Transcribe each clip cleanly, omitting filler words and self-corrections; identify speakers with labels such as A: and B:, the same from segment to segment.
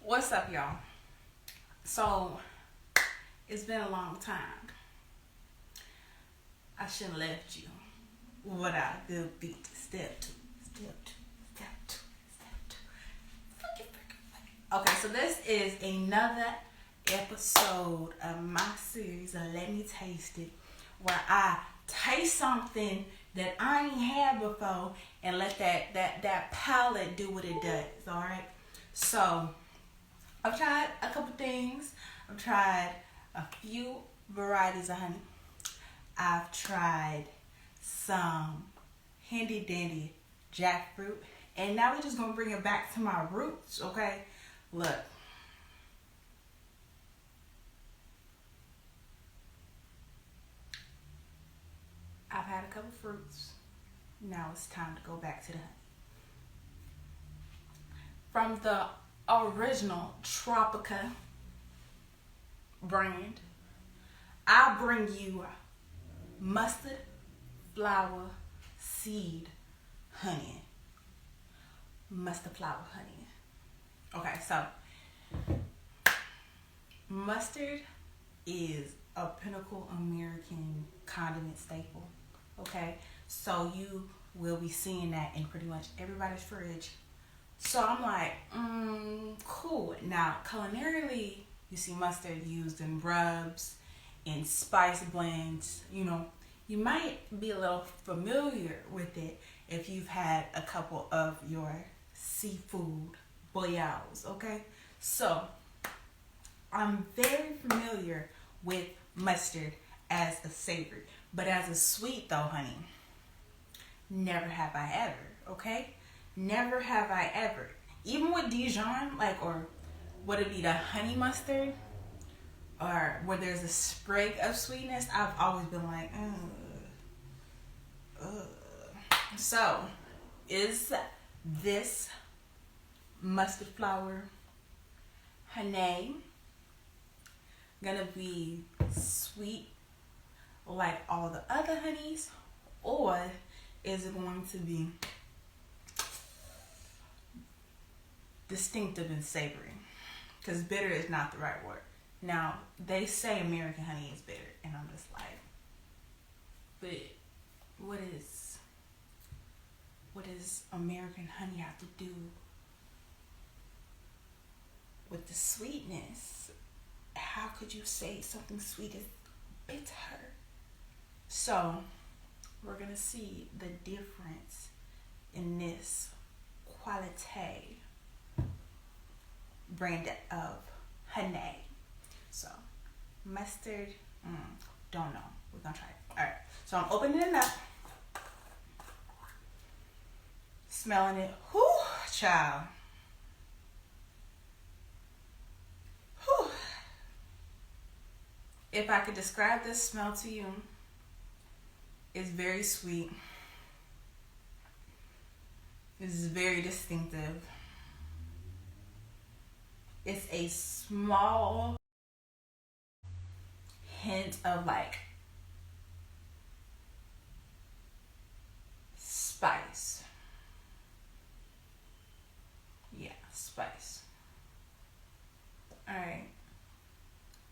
A: What's up, y'all? So, it's been a long time. I shouldn't have left you without a good beat. Step two, step two, step two, step two. Okay, so this is another episode of my series of Let Me Taste It, where I taste something that I ain't had before and let that palate do what it does, alright? So, I've tried a couple things. I've tried a few varieties of honey. I've tried some handy dandy jackfruit. And now we're just going to bring it back to my roots, okay? Look. I've had a couple fruits. Now it's time to go back to the honey. From the original Tropica brand, I bring you mustard flower seed honey. Mustard flower honey. Okay, so mustard is a pinnacle American condiment staple. Okay, so you will be seeing that in pretty much everybody's fridge. So I'm like, cool. Now, culinarily, you see mustard used in rubs, in spice blends. You know, you might be a little familiar with it if you've had a couple of your seafood boils, okay? So, I'm very familiar with mustard as a savory. But as a sweet, though, honey, never have I ever, okay? Never have I ever. Even with Dijon, like, or would it be the honey mustard, or where there's a sprig of sweetness, I've always been like, So, is this mustard flower honey gonna be sweet like all the other honeys, or is it going to be distinctive and savory? Because bitter is not the right word. Now, they say American honey is bitter, and I'm just like, but what does American honey have to do with the sweetness? How could you say something sweet is bitter? So, we're going to see the difference in this quality brand of honey. So, mustard, don't know. We're going to try it. Alright, so I'm opening it up. Smelling it. Whew, child. Whew. If I could describe this smell to you, it's very sweet. It's very distinctive. It's a small hint of like spice. Yeah, spice. Alright.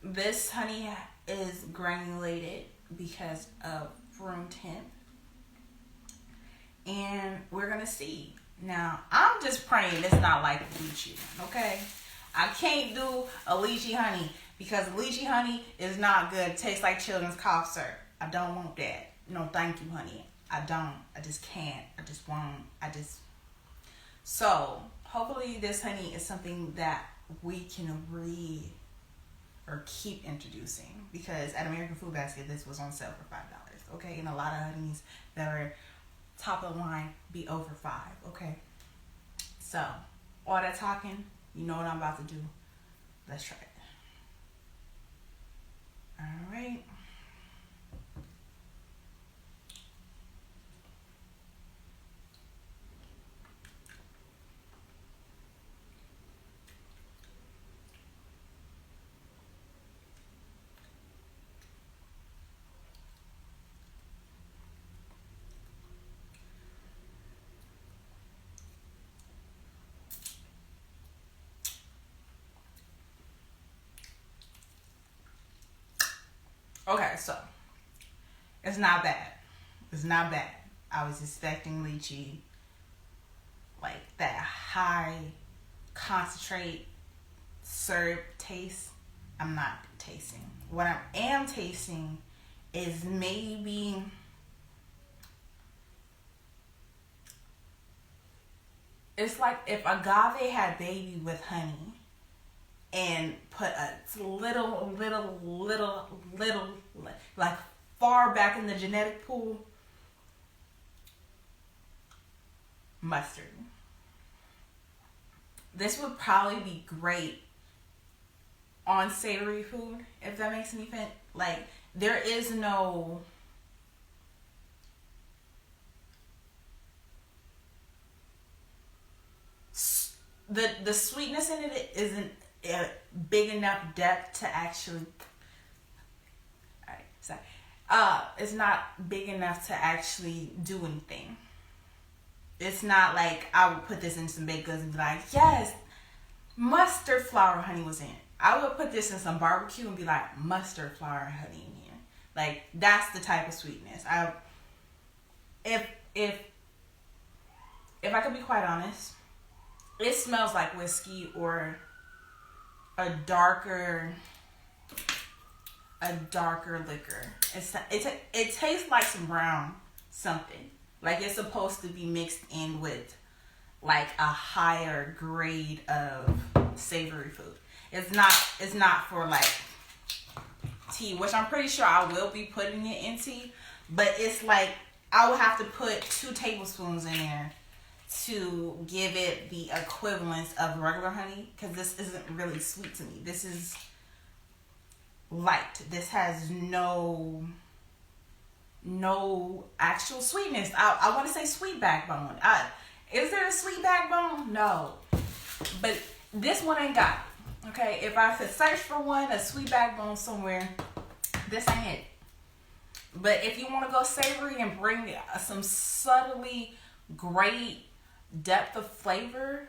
A: This honey is granulated because of room temp. And we're gonna see. Now, I'm just praying it's not like lychee, okay? I can't do a lychee honey because lychee honey is not good. It tastes like children's cough syrup. I don't want that. No, thank you, honey. I don't. I just can't. I just won't. So, hopefully this honey is something that we can agree or keep introducing, because at American Food Basket this was on sale for $5, okay? And a lot of honeys that are top of the line be over $5, okay? So, all that talking, you know what I'm about to do. Let's try it. Alright. Okay, so it's not bad. It's not bad. I was expecting lychee, like that high concentrate syrup taste. I'm not tasting. What I am tasting is maybe it's like if agave had baby with honey and put a little, like far back in the genetic pool, mustard. This would probably be great on savory food, if that makes any sense. Like, there is no the sweetness in it isn't a big enough depth to actually. All right, sorry. It's not big enough to actually do anything. It's not like I would put this in some baked goods and be like, yes, mustard flour honey was in it. I would put this in some barbecue and be like, mustard flour and honey in here. Like, that's the type of sweetness. If I could be quite honest, it smells like whiskey or a darker liquor. It tastes like some brown something. Like, it's supposed to be mixed in with like a higher grade of savory food. It's not for like tea, which I'm pretty sure I will be putting it in tea, but it's like I would have to put 2 tablespoons in there to give it the equivalence of regular honey, because this isn't really sweet to me. This is light. This has no actual sweetness. I want to say sweet backbone. Is there a sweet backbone? No. But this one ain't got it. Okay? If I could search for one, a sweet backbone somewhere, this ain't it. But if you want to go savory and bring some subtly great depth of flavor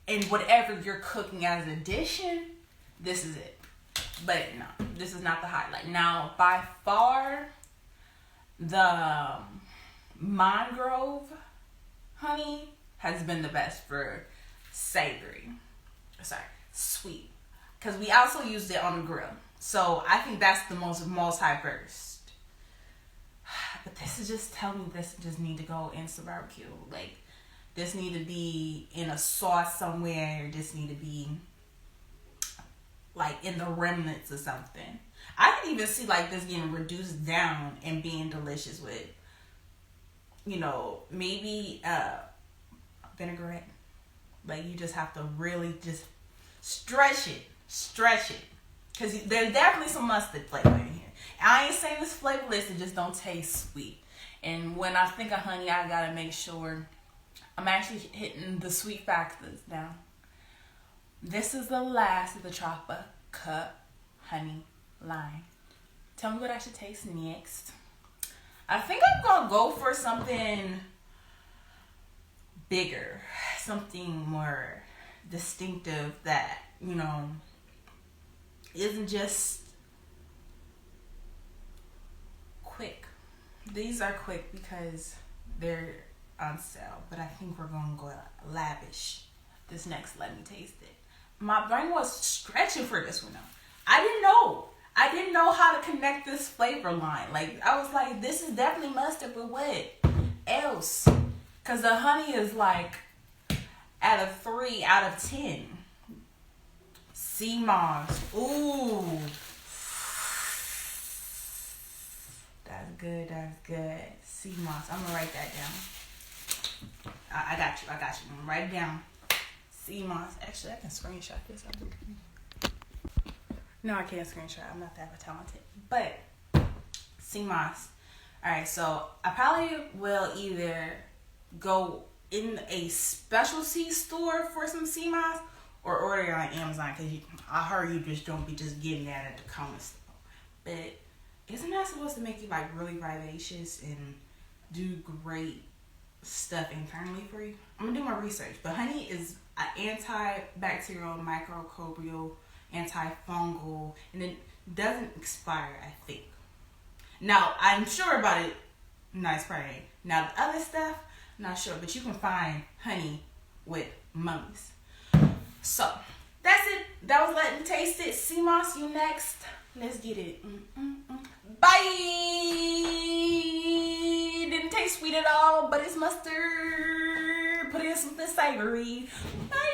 A: in whatever you're cooking as an addition, this is it. But no, this is not the highlight. Now, by far, the Mangrove honey has been the best for savory. Sorry, sweet. Because we also used it on the grill. So I think that's the most multi-burst. But this is just telling me this just need to go into barbecue. Like, this need to be in a sauce somewhere. This need to be like in the remnants or something. I can even see like this getting reduced down and being delicious with, maybe vinaigrette. Like, you just have to really just stretch it. Because there's definitely some mustard flavor in here. I ain't saying it's flavorless, it just don't taste sweet. And when I think of honey, I gotta make sure I'm actually hitting the sweet factors now. This is the last of the Tropica honey line. Tell me what I should taste next. I think I'm gonna go for something bigger, something more distinctive that, isn't just quick. These are quick because they're on sale, but I think we're gonna go lavish this next. Let me taste it. My brain was stretching for this one though. I didn't know how to connect this flavor line. Like, I was like, this is definitely mustard, but what else? Because the honey is like at a 3 out of 10. Sea moss. Ooh. That's good. Sea moss. I'm going to write that down. I got you. I'm going to write it down. Sea moss. Actually, I can screenshot this. No, I can't screenshot. I'm not that talented. But sea moss. All right, so I probably will either go in a specialty store for some sea moss or order it on Amazon, because I heard you just don't be just getting that at the corner store. But isn't that supposed to make you like really vivacious and do great stuff internally for you? I'm gonna do my research. But honey is an antibacterial, microbial, antifungal, and then doesn't expire, I think. Now, I'm sure about it not expiring. Now, the other stuff, not sure, but you can find honey with mummies. So, that's it. That was Let Me Taste It. CMOS, you next. Let's get it. Bye! Didn't taste sweet at all, but it's mustard. Put in something savory. Bye!